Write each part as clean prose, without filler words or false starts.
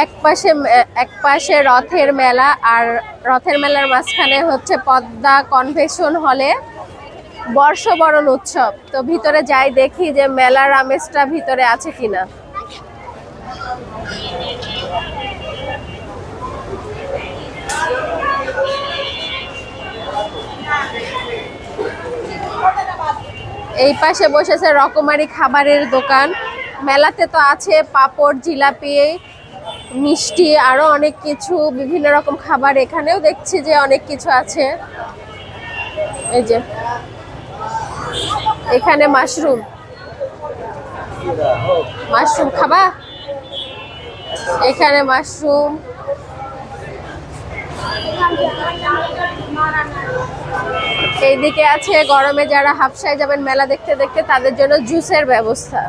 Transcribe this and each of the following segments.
এক পাশে রথের মেলা, আর রথের মেলার মাঝখানে হচ্ছে পদ্মা কনভেনশন হলে বর্ষবরণ উৎসব। তো ভিতরে যাই দেখি যে মেলার আমেজটা ভিতরে আছে কিনা। এই পাশে বসেছে রকমারি খাবারের দোকান। মেলাতে তো আছে পাপড়, জিলাপি, মিষ্টি, আরো অনেক কিছু, বিভিন্ন রকম খাবার। এখানেও দেখছি যে অনেক কিছু আছে। এই যে এখানে মাশরুম খাবা? এখানে মাশরুম। এইদিকে আছে গরমে যারা হাফসায় যাবেন মেলা দেখতে দেখতে তাদের জন্য জুসের ব্যবস্থা।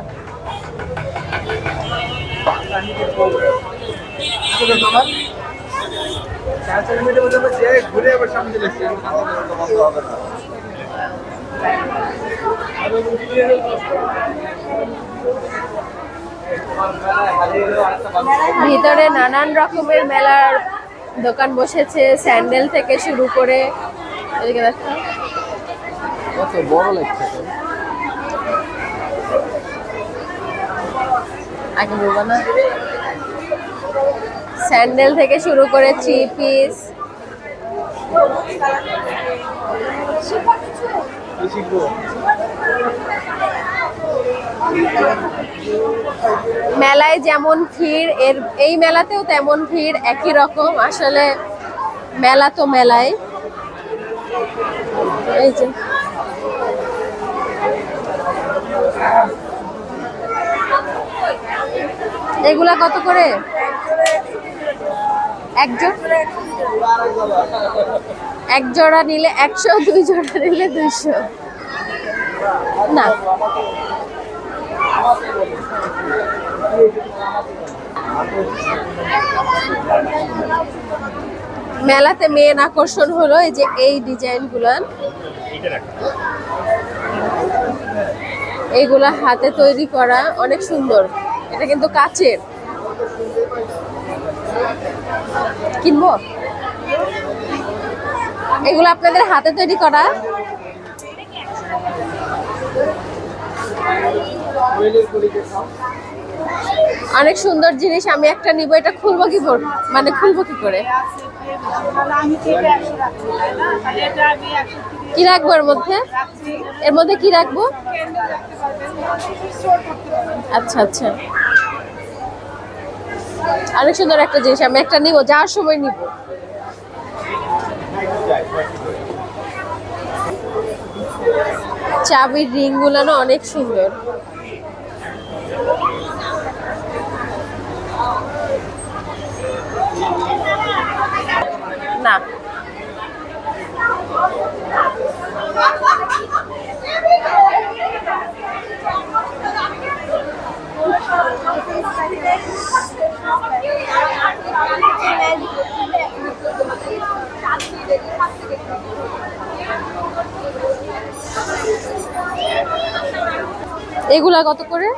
ভিতরে নানান রকমের মেলার দোকান বসেছে, স্যান্ডেল থেকে শুরু করে। এদিকে দেখো কত বড় লাগছে। আগে বলবো না, স্যান্ডেল থেকে শুরু করে 3 পিস। মেলায় যেমন ভিড়, এই মেলাতেও তেমন ভিড়, একই রকম। আসলে মেলা তো মেলায়। এই যে এগুলা কত করে? এক জোড়া নিলে 100, 2 জোড়া নিলে 200। না, মেলাতে মেন আকর্ষণ হলো এই যে এই ডিজাইন গুলা। এইগুলা হাতে তৈরি করা, অনেক সুন্দর। এটা কিন্তু কাচের। কিনবো? এগুলো আপনাদের হাতে তৈরি করা? অনেক সুন্দর জিনিস। আমি একটা নিব, এটা খুলবো কি মানে খুলবো কি করে? কি রাখবো এর মধ্যে? এর মধ্যে কি রাখবো? আচ্ছা আচ্ছা, অনেক সুন্দর একটা জিনিস। আমি একটা নিব, যাওয়ার সময় নিব। চাবির রিং গুলো না অনেক সুন্দর। না, এগুলা কত করে?